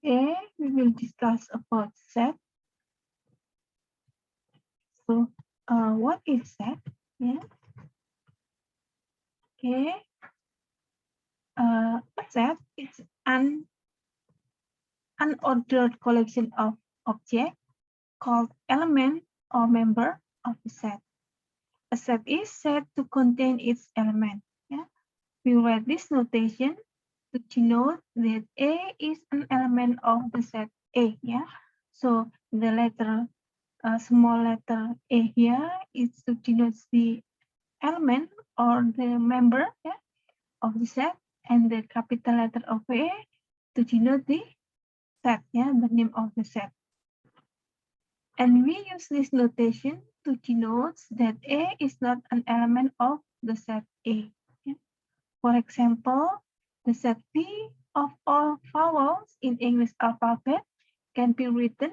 Okay, we will discuss about set. So, what is set? Yeah. Okay. A set is an unordered collection of objects called element or member of the set. A set is said to contain its element. Yeah. We write this notation to denote that A is an element of the set A. Yeah. So the letter small letter A here is to denote the element or the member, yeah, of the set, and the capital letter of A to denote the set, yeah, the name of the set. And we use this notation to denote that A is not an element of the set A. Yeah. For example, the set P of all vowels in English alphabet can be written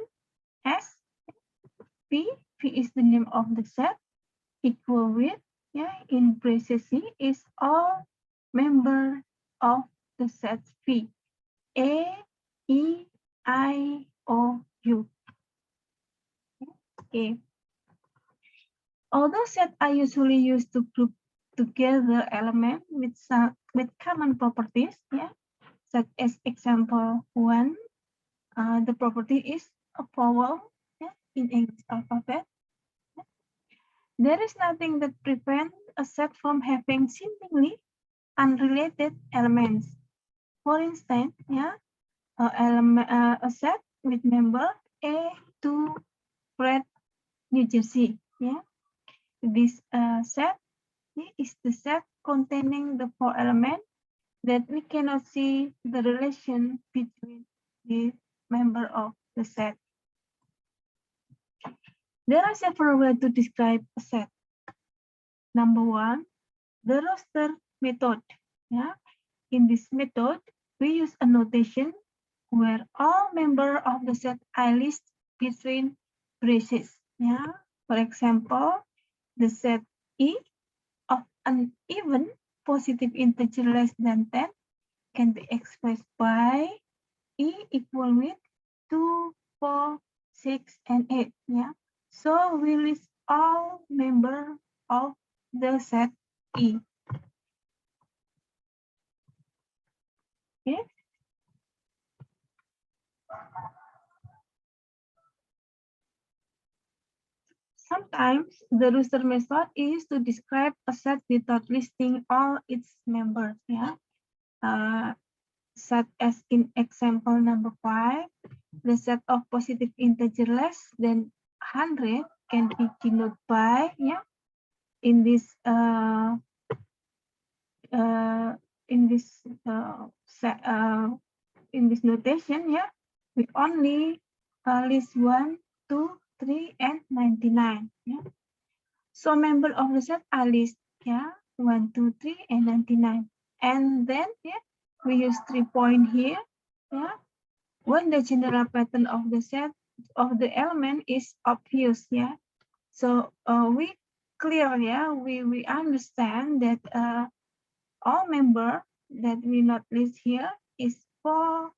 as P. P is the name of the set, equal with, yeah, in braces C is all member of the set P. A, E, I, O, U. Okay. Although sets are usually used to group together elements with common properties, yeah, such as example 1, the property is a vowel, yeah, in English alphabet. There is nothing that prevents a set from having seemingly unrelated elements. For instance, yeah, a set with member A to Fred, New Jersey. Yeah, this set is the set containing the 4 elements that we cannot see the relation between the member of the set. There are several ways to describe a set. Number 1, the roster method. Yeah, in this method, we use a notation where all members of the set are listed between braces. Yeah, for example, the set E of an even positive integer less than 10 can be expressed by E equal with 2, 4, 6, and 8. Yeah, so we list all members of the set E. Okay. Sometimes the rooster method is to describe a set without listing all its members. Yeah, such as in example number 5, the set of positive integer less than 100 can be denoted by, yeah, in this in this set, in this notation, yeah, we only list 1, 2, 3, and 99. Yeah. So member of the set are list, yeah, 1, 2, 3, and 99. And then, yeah, we use 3 point here, yeah, when the general pattern of the set of the element is obvious, yeah. So we clear, yeah, we understand that all member that we not list here is 4,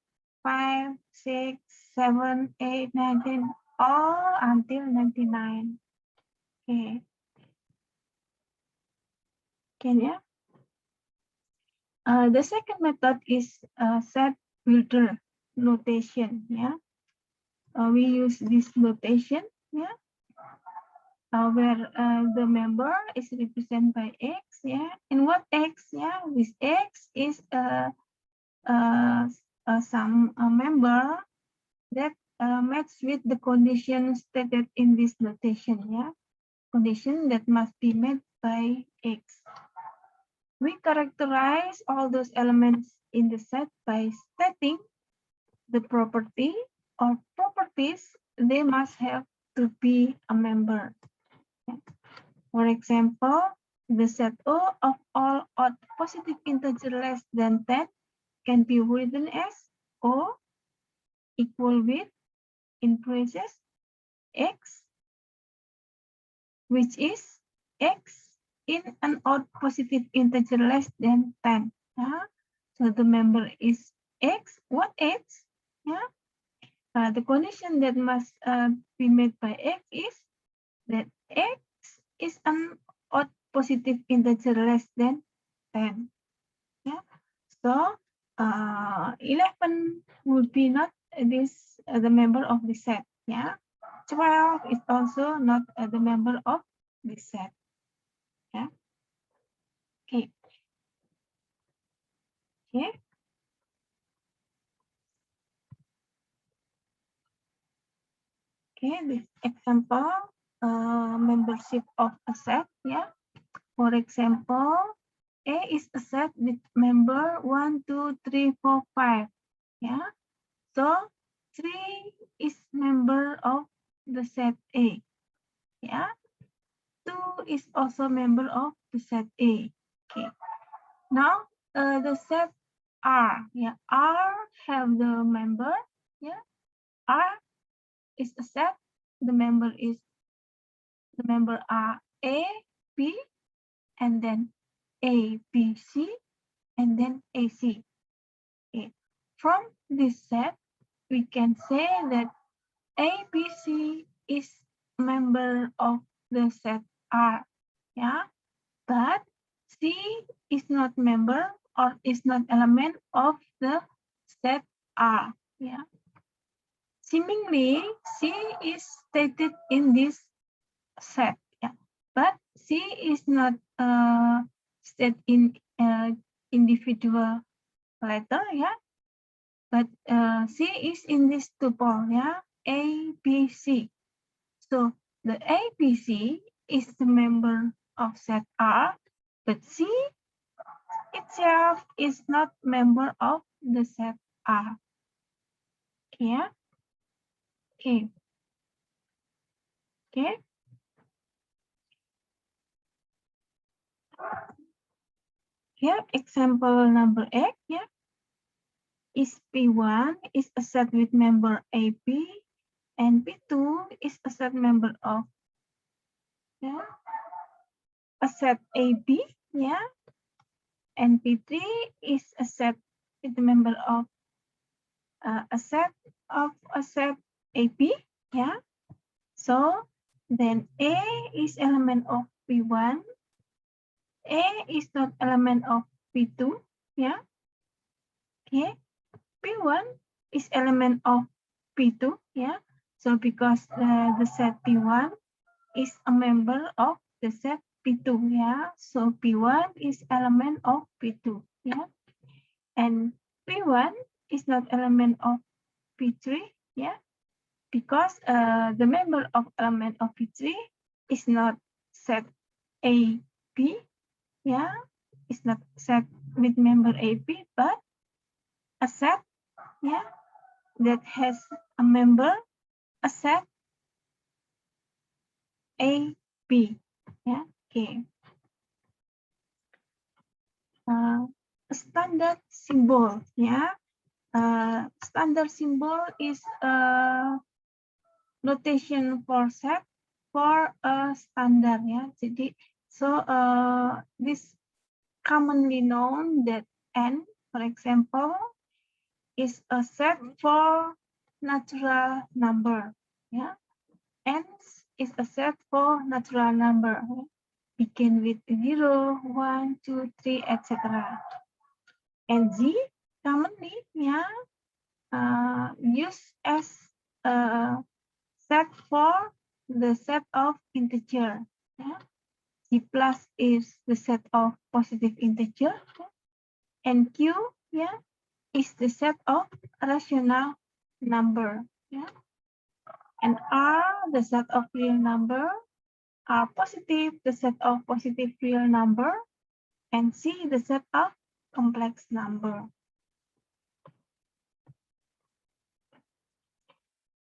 5, 6, 7, 8, 9, 10, all until 99. Okay. Can you? The second method is set builder notation. Yeah, we use this notation. Yeah, where the member is represented by X. Yeah, and what X? Yeah, with X is some member that match with the condition stated in this notation. Yeah, condition that must be met by X. We characterize all those elements in the set by stating the property or properties they must have to be a member. For example, the set O of all odd positive integer less than 10 can be written as O equal with, in braces, X, which is X in an odd positive integer less than 10. Yeah? So the member is X. What X? Yeah? the condition that must be met by X is that X is an odd positive integer less than 10. Yeah. So 11 would be not this the member of the set. Yeah. 12 is also not the member of the set. Yeah. Okay. Okay. Okay. This example membership of a set. Yeah. For example, A is a set with member 1, 2, 3, 4, 5. Yeah. So 3 is member of the set A. Yeah. 2 is also member of the set A. Okay. Now the set R. Yeah. R have the member. Yeah. R is a set. The member are A, B, and then A, B, C, and then AC. Okay. From this set, we can say that ABC is member of the set R. Yeah, but C is not member or is not element of the set R. Yeah. Seemingly, C is stated in this set. Yeah, but C is not stated in individual letter. Yeah, but C is in this tuple. Yeah, A, B, C. So the A, B, C is the member of set R, but C itself is not member of the set R. Yeah. Okay. Okay. Here, example number 8. Yeah. Is P1 is a set with member AB, and P2 is a set member of a set AB. Yeah. And P3 is a set with the member of a set AB. Yeah. So then A is element of P1. A is not element of P2. Yeah. Okay. P1 is element of P2. Yeah. So because the set P1 is a member of the set P2. Yeah. So P1 is element of P2. Yeah. And P1 is not element of P3. Yeah. Because the member of element of P3 is not set A, B, yeah, it's not set with member A, B, but a set, yeah, that has a member, a set A, B, yeah, okay. A standard symbol, yeah. Standard symbol is a notation for set for a standard, yeah. Jadi, so this commonly known that n, for example, is a set for natural number. Yeah, n is a set for natural number. Begin with 0, 1, 2, 3, etc. And z commonly, yeah, used as a set for the set of integer. Yeah. C plus is the set of positive integer. And Q, yeah, is the set of rational number. Yeah. And R, the set of real number. R positive, the set of positive real number. And C, the set of complex number.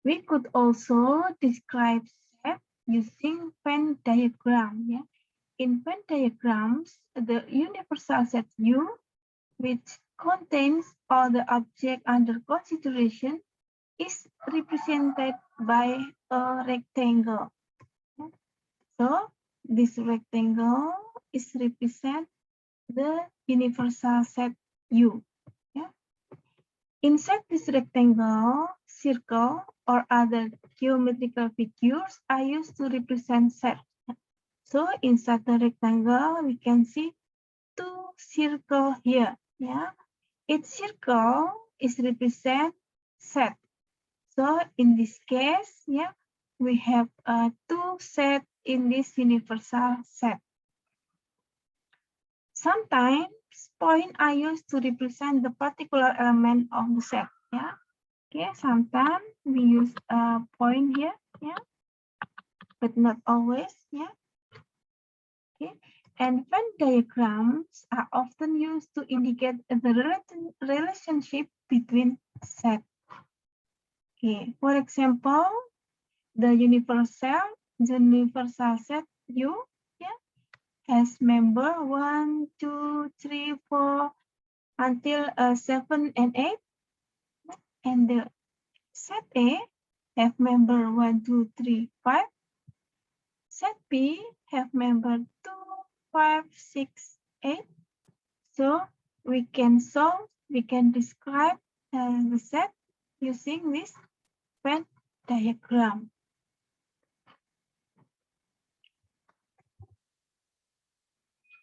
We could also describe set using Venn diagram. Yeah. In Venn diagrams, the universal set U, which contains all the objects under consideration, is represented by a rectangle. So this rectangle is represent the universal set U. Yeah. Inside this rectangle, circle, or other geometrical figures are used to represent set. So inside the rectangle, we can see two circles here. Yeah, each circle is represent set. So in this case, yeah, we have two set in this universal set. Sometimes points are used to represent the particular element of the set. Yeah. Okay. Sometimes we use a point here. Yeah. But not always. Yeah. Okay. And Venn diagrams are often used to indicate the relationship between sets. Okay. For example, the universal set U, yeah, has member 1, 2, 3, 4 until 7 and 8, and the set A have member 1, 2, 3, 5. Set B have member 2, 5, 6, 8. So we can describe the set using this Venn diagram.